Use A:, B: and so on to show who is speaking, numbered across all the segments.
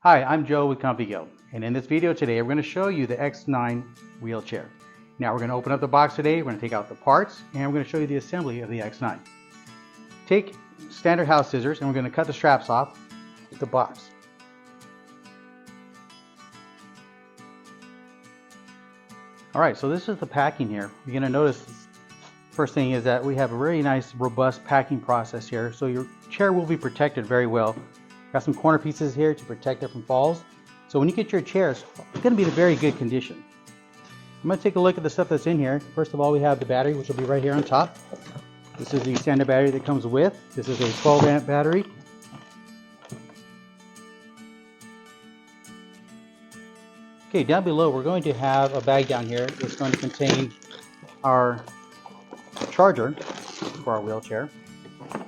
A: Hi, I'm Joe with ComfyGo, and in this video today we're going to show you the X-9 wheelchair. Now we're going to open up the box today, we're going to take out the parts, and we're going to show you the assembly of the X-9. Take standard house scissors and we're going to cut the straps off the box. Alright, so this is the packing here. You're going to notice first thing is that we have a very nice robust packing process here, so your chair will be protected very well. Got some corner pieces here to protect it from falls. So when you get your chair, it's going to be in a very good condition. I'm going to take a look at the stuff that's in here. First of all, we have the battery, which will be right here on top. This is the standard battery that comes with. This is a 12 amp battery. Okay, down below we're going to have a bag down here that's going to contain our charger for our wheelchair.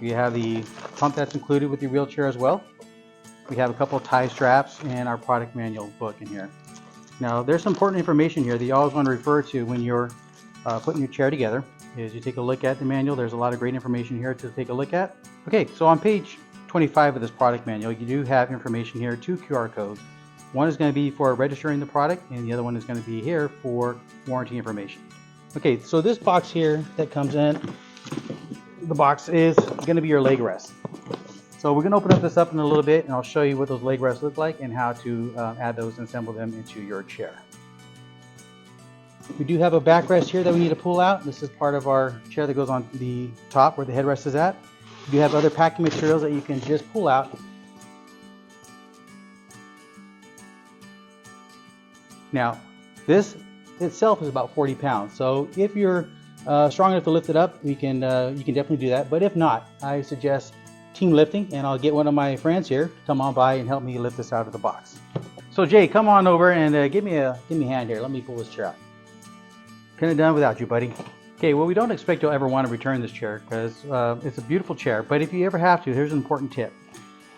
A: You have the pump that's included with your wheelchair as well. We have a couple of tie straps and our product manual book in here. Now there's some important information here that you always want to refer to when you're putting your chair together. As you take a look at the manual, there's a lot of great information here to take a look at. Okay, so on page 25 of this product manual, you do have information here, 2 QR codes. One is going to be for registering the product and the other one is going to be here for warranty information. Okay, so this box here that comes in, the box is going to be your leg rest. So we're going to open up this up in a little bit and I'll show you what those leg rests look like and how to add those and assemble them into your chair. We do have a backrest here that we need to pull out. This is part of our chair that goes on the top where the headrest is at. We do have other packing materials that you can just pull out. Now this itself is about 40 pounds. So if you're strong enough to lift it up, you can definitely do that. But if not, I suggest team lifting, and I'll get one of my friends here to come on by and help me lift this out of the box. So Jay, come on over and give me a hand here. Let me pull this chair out. Couldn't have done without you, buddy. Okay, well, we don't expect you'll ever want to return this chair because it's a beautiful chair, but if you ever have to, here's an important tip.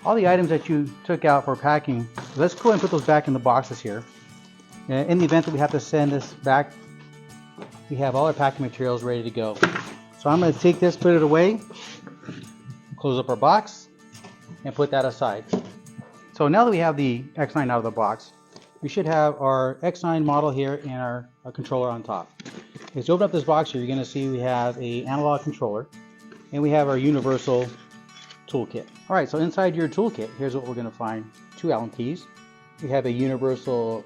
A: All the items that you took out for packing, let's go ahead and put those back in the boxes here. In the event that we have to send this back, we have all our packing materials ready to go. So I'm going to take this, put it away, close up our box, and put that aside. So now that we have the X-9 out of the box, we should have our X-9 model here and our controller on top. As you open up this box here, you're going to see we have an analog controller, and we have our universal toolkit. Alright, so inside your toolkit, here's what we're going to find. 2 Allen keys. We have a universal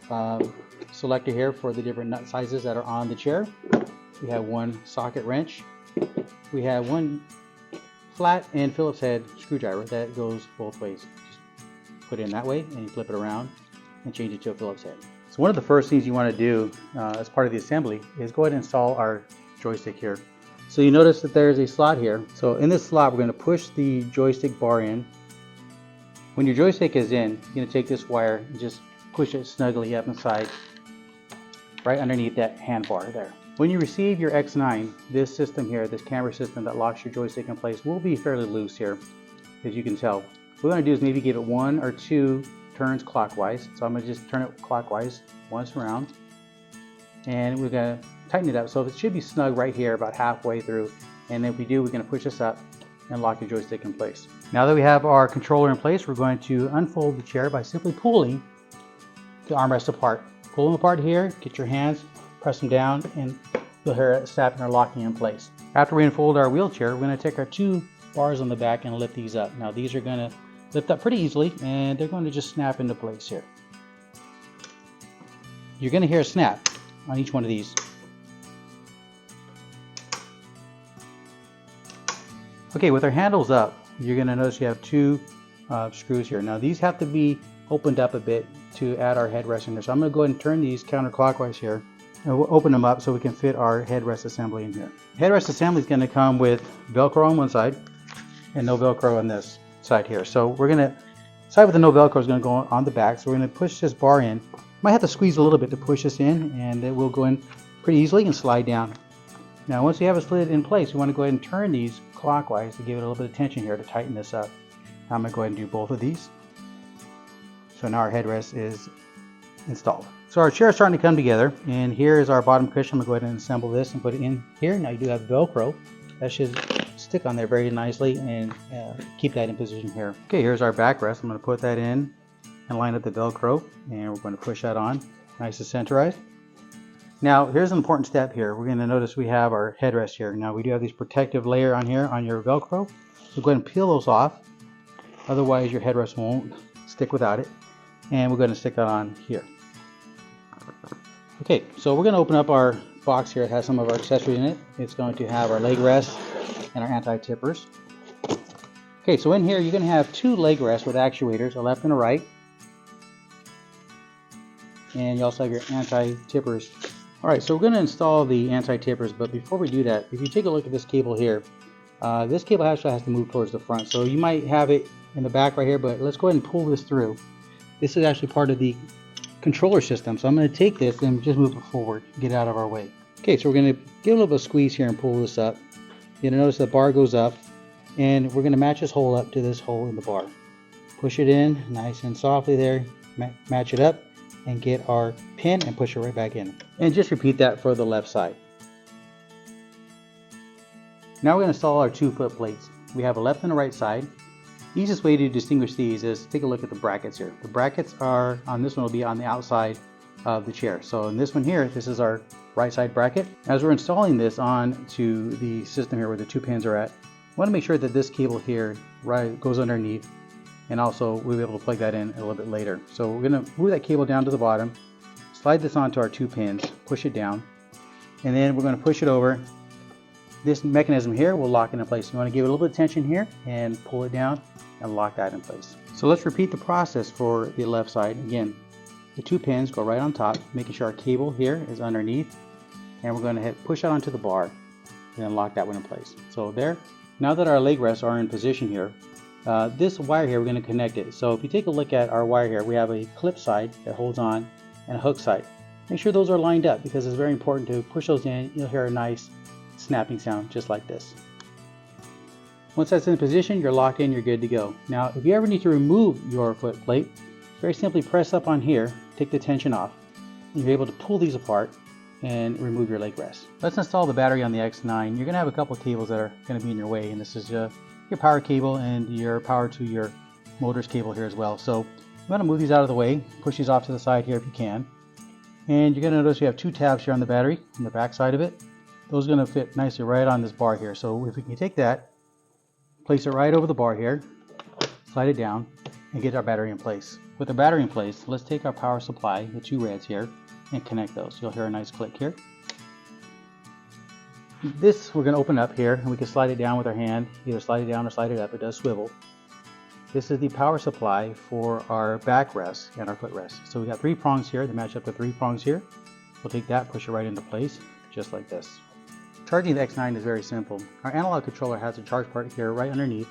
A: selector here for the different nut sizes that are on the chair. We have 1 socket wrench. We have 1 flat and Phillips head screwdriver that goes both ways. Just put it in that way and you flip it around and change it to a Phillips head. So one of the first things you want to do as part of the assembly is go ahead and install our joystick here. So you notice that there's a slot here. So in this slot we're going to push the joystick bar in. When your joystick is in, you're going to take this wire and just push it snugly up inside right underneath that hand bar there. When you receive your X-9, this system here, this camera system that locks your joystick in place, will be fairly loose here, as you can tell. What we're going to do is maybe give it 1 or 2 turns clockwise. So I'm going to just turn it clockwise once around. And we're going to tighten it up. So it should be snug right here about halfway through. And if we do, we're going to push this up and lock your joystick in place. Now that we have our controller in place, we're going to unfold the chair by simply pulling the armrest apart. Pull them apart here, get your hands, press them down, and you'll hear it snapping or locking in place. After we unfold our wheelchair, we're going to take our 2 bars on the back and lift these up. Now these are going to lift up pretty easily and they're going to just snap into place here. You're going to hear a snap on each one of these. Okay, with our handles up, you're going to notice you have 2 screws here. Now these have to be opened up a bit to add our headrest in there. So I'm going to go ahead and turn these counterclockwise here. And we'll open them up so we can fit our headrest assembly in here. Headrest assembly is going to come with Velcro on one side and no Velcro on this side here. So we're going to, side with the no Velcro is going to go on the back. So we're going to push this bar in. Might have to squeeze a little bit to push this in, and it will go in pretty easily and slide down. Now once we have it slid in place, we want to go ahead and turn these clockwise to give it a little bit of tension here to tighten this up. Now I'm going to go ahead and do both of these. So now our headrest is installed. So our chair is starting to come together, and here is our bottom cushion. I'm going to go ahead and assemble this and put it in here. Now you do have Velcro. That should stick on there very nicely and keep that in position here. Okay, here's our backrest. I'm going to put that in and line up the Velcro, and we're going to push that on nice and centerized. Now here's an important step here. We're going to notice we have our headrest here. Now we do have these protective layer on here on your Velcro, so go ahead and peel those off, otherwise your headrest won't stick without it, and we're going to stick that on here. Okay, so we're going to open up our box here. It has some of our accessories in it. It's going to have our leg rests and our anti-tippers. Okay, so in here you're going to have two leg rests with actuators, a left and a right. And you also have your anti-tippers. Alright, so we're going to install the anti-tippers, but before we do that, if you take a look at this cable here, this cable actually has to move towards the front. So you might have it in the back right here, but let's go ahead and pull this through. This is actually part of the controller system, so I'm going to take this and just move it forward, get it out of our way. Okay, so we're going to give a little bit of squeeze here and pull this up. You're going to notice the bar goes up, and we're going to match this hole up to this hole in the bar. Push it in nice and softly there, match it up, and get our pin and push it right back in. And just repeat that for the left side. Now we're going to install our 2 foot plates. We have a left and a right side. The easiest way to distinguish these is take a look at the brackets here. The brackets are on this one will be on the outside of the chair. So in this one here, this is our right side bracket. As we're installing this onto the system here where the 2 pins are at, we want to make sure that this cable here goes underneath, and also we'll be able to plug that in a little bit later. So we're going to move that cable down to the bottom, slide this onto our 2 pins, push it down, and then we're going to push it over. This mechanism here will lock it in place. You want to give it a little bit of tension here and pull it down and lock that in place. So let's repeat the process for the left side. Again, the 2 pins go right on top, making sure our cable here is underneath, and we're going to hit push that onto the bar and then lock that one in place. So there. Now that our leg rests are in position here, this wire here we're going to connect it. So if you take a look at our wire here, we have a clip side that holds on and a hook side. Make sure those are lined up because it's very important to push those in. You'll hear a nice snapping sound just like this. Once that's in position, you're locked in, you're good to go. Now if you ever need to remove your foot plate, very simply press up on here, take the tension off, and you're able to pull these apart and remove your leg rest. Let's install the battery on the X-9. You're going to have a couple of cables that are going to be in your way, and this is your power cable and your power to your motors cable here as well. So I'm going to move these out of the way, push these off to the side here if you can. And you're going to notice you have 2 tabs here on the battery, on the back side of it. Those are going to fit nicely right on this bar here. So if we can take that, place it right over the bar here, slide it down, and get our battery in place. With the battery in place, let's take our power supply, the 2 reds here, and connect those. You'll hear a nice click here. This we're going to open up here, and we can slide it down with our hand, either slide it down or slide it up. It does swivel. This is the power supply for our backrest and our footrest. So we got 3 prongs here that match up to 3 prongs here. We'll take that, push it right into place, just like this. Charging the X9 is very simple. Our analog controller has a charge port here right underneath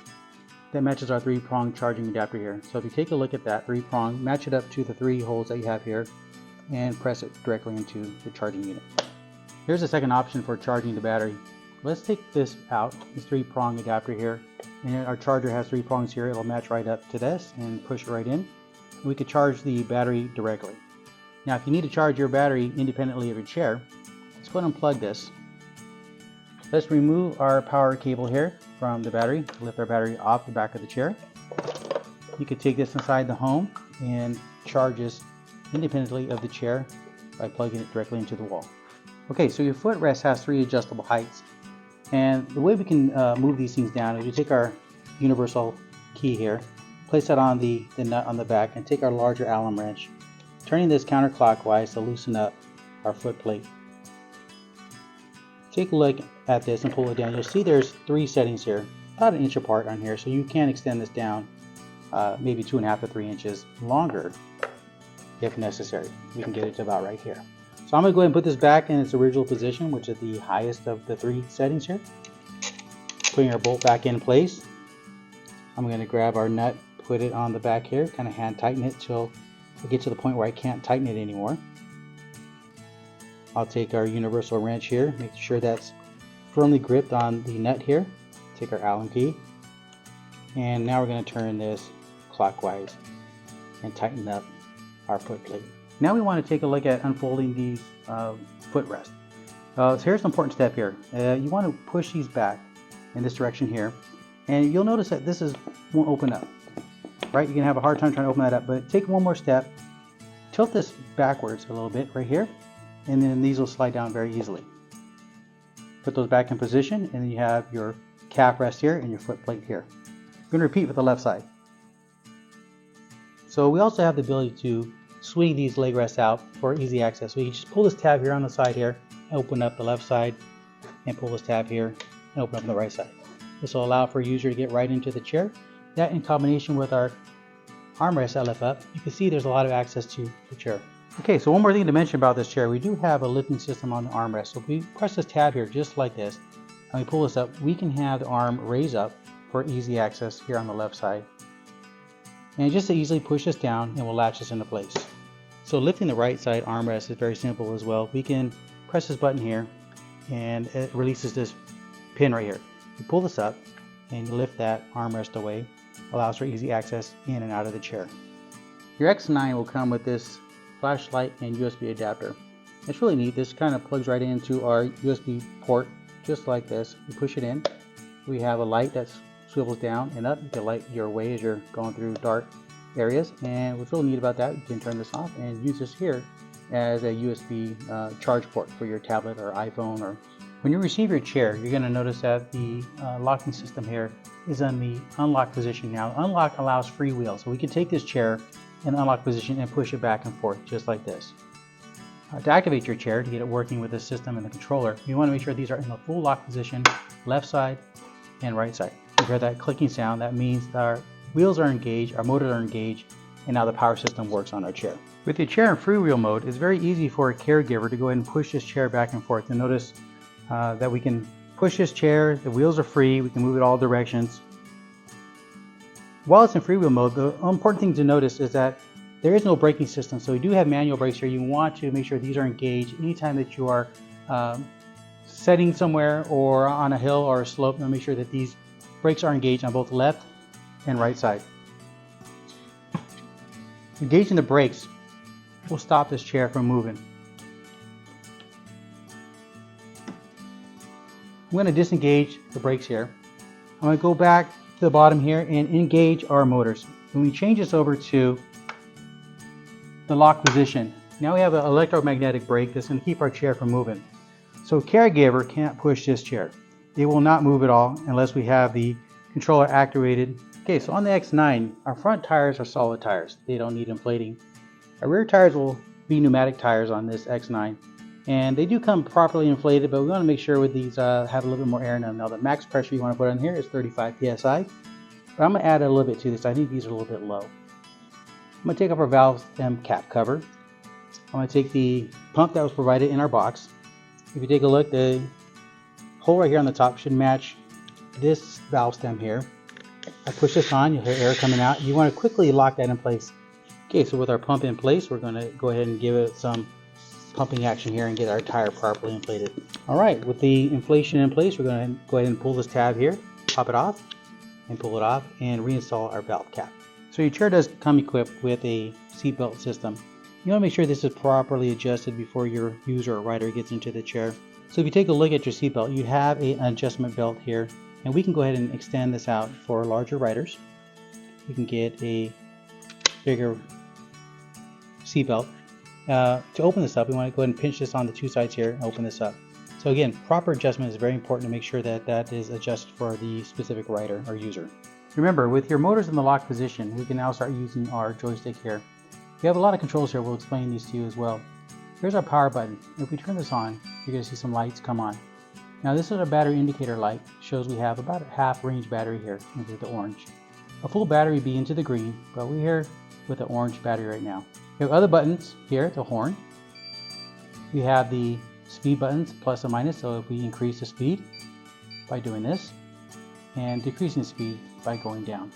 A: that matches our 3-prong charging adapter here. So if you take a look at that 3-prong, match it up to the 3 holes that you have here, and press it directly into the charging unit. Here's the second option for charging the battery. Let's take this out, this 3-prong adapter here, and our charger has 3 prongs here. It'll match right up to this and push it right in. We could charge the battery directly. Now if you need to charge your battery independently of your chair, let's go ahead and unplug this. Let's remove our power cable here from the battery, lift our battery off the back of the chair. You could take this inside the home and charge this independently of the chair by plugging it directly into the wall. Okay, so your footrest has 3 adjustable heights, and the way we can move these things down is you take our universal key here, place that on the nut on the back, and take our larger Allen wrench, turning this counterclockwise to loosen up our foot plate. Take a look at this and pull it down. You'll see there's 3 settings here, about 1 inch apart on here, so you can extend this down maybe 2.5 to 3 inches longer if necessary. We can get it to about right here. So I'm going to go ahead and put this back in its original position, which is the highest of the 3 settings here. Putting our bolt back in place. I'm going to grab our nut, put it on the back here, kind of hand tighten it till I get to the point where I can't tighten it anymore. I'll take our universal wrench here, make sure that's firmly gripped on the nut here. Take our Allen key, and now we're going to turn this clockwise and tighten up our foot plate. Now we want to take a look at unfolding these footrests. So here's an important step here. You want to push these back in this direction here, and you'll notice that this won't open up. right? You're gonna have a hard time trying to open that up, but take one more step, tilt this backwards a little bit right here, and then these will slide down very easily. Put those back in position, and then you have your calf rest here and your foot plate here. We're gonna repeat with the left side. So we also have the ability to swing these leg rests out for easy access. So you just pull this tab here on the side here, open up the left side, and pull this tab here and open up the right side. This will allow for a user to get right into the chair. That in combination with our armrest that lift up, you can see there's a lot of access to the chair. Okay, so one more thing to mention about this chair, we do have a lifting system on the armrest. So if we press this tab here just like this, and we pull this up, we can have the arm raise up for easy access here on the left side. And just to easily push this down, and we'll latch this into place. So lifting the right side armrest is very simple as well. We can press this button here, and it releases this pin right here. You pull this up, and you lift that armrest away. Allows for easy access in and out of the chair. Your X9 will come with this flashlight and USB adapter. It's really neat. This kind of plugs right into our USB port, just like this. You push it in. We have a light that swivels down and up. You can light your way as you're going through dark areas. And what's really neat about that, you can turn this off and use this here as a USB charge port for your tablet or iPhone. Or when you receive your chair, you're going to notice that the locking system here is in the unlock position now. Unlock allows freewheel, so we can take this chair in unlock position and push it back and forth just like this. To activate your chair, to get it working with the system and the controller, you want to make sure these are in the full lock position, left side and right side. You hear that clicking sound, that means that our wheels are engaged, our motors are engaged, and now the power system works on our chair. With your chair in freewheel mode, it's very easy for a caregiver to go ahead and push this chair back and forth. And notice that we can push this chair, the wheels are free, we can move it all directions. While it's in freewheel mode, the important thing to notice is that there is no braking system, so we do have manual brakes here. You want to make sure these are engaged anytime that you are setting somewhere or on a hill or a slope. Make sure that these brakes are engaged on both left and right side. Engaging the brakes will stop this chair from moving. I'm going to disengage the brakes here. I'm going to go back to the bottom here and engage our motors. When we change this over to the lock position, now we have an electromagnetic brake that's going to keep our chair from moving. So caregiver can't push this chair. It will not move at all unless we have the controller activated. Okay, so on the X9, our front tires are solid tires. They don't need inflating. Our rear tires will be pneumatic tires on this X9. And they do come properly inflated, but we want to make sure with these have a little bit more air in them. Now the max pressure you want to put on here is 35 psi, but I'm going to add a little bit to this. I think these are a little bit low. I'm going to take off our valve stem cap cover. I'm going to take the pump that was provided in our box. If you take a look, the hole right here on the top should match this valve stem here. I push this on, you'll hear air coming out. You want to quickly lock that in place. Okay, so with our pump in place, we're going to go ahead and give it some pumping action here and get our tire properly inflated. All right, with the inflation in place, we're going to go ahead and pull this tab here, pop it off, and pull it off, and reinstall our valve cap. So your chair does come equipped with a seatbelt system. You want to make sure this is properly adjusted before your user or rider gets into the chair. So if you take a look at your seatbelt, you have an adjustment belt here, and we can go ahead and extend this out for larger riders. You can get a bigger seatbelt. To open this up, we want to go ahead and pinch this on the two sides here and open this up. So again, proper adjustment is very important to make sure that that is adjusted for the specific rider or user. Remember, with your motors in the lock position, we can now start using our joystick here. We have a lot of controls here. We'll explain these to you as well. Here's our power button. If we turn this on, you're going to see some lights come on. Now this is our battery indicator light. Shows we have about a half range battery here into the orange. A full battery would be into the green, but we're here with the orange battery right now. We have other buttons here, the horn. We have the speed buttons, plus and minus, so if we increase the speed by doing this, and decreasing the speed by going down.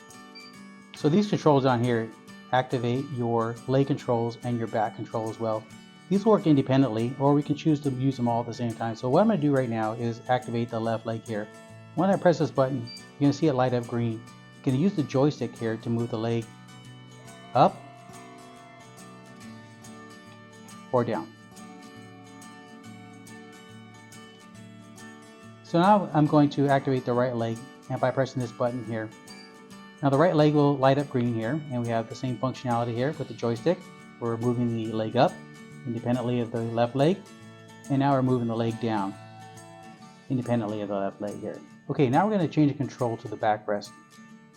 A: So these controls on here activate your leg controls and your back control as well. These work independently, or we can choose to use them all at the same time. So what I'm going to do right now is activate the left leg here. When I press this button, you're going to see it light up green. You're going to use the joystick here to move the leg up or down. So now I'm going to activate the right leg, and by pressing this button here, Now the right leg will light up green here, and we have the same functionality here with the joystick. We're moving the leg up independently of the left leg, and now we're moving the leg down independently of the left leg here. Okay, now we're going to change the control to the backrest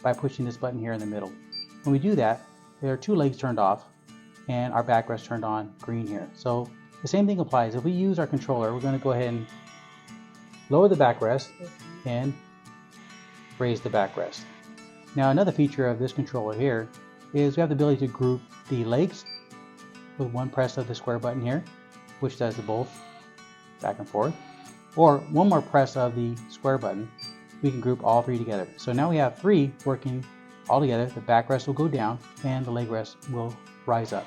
A: by pushing this button here in the middle. When we do that, there are two legs turned off and our backrest turned on green here. So the same thing applies. If we use our controller, we're going to go ahead and lower the backrest and raise the backrest. Now another feature of this controller here is we have the ability to group the legs with one press of the square button here, which does the both back and forth, or one more press of the square button, we can group all three together. So now we have three working all together. The backrest will go down and the leg rest will rise up.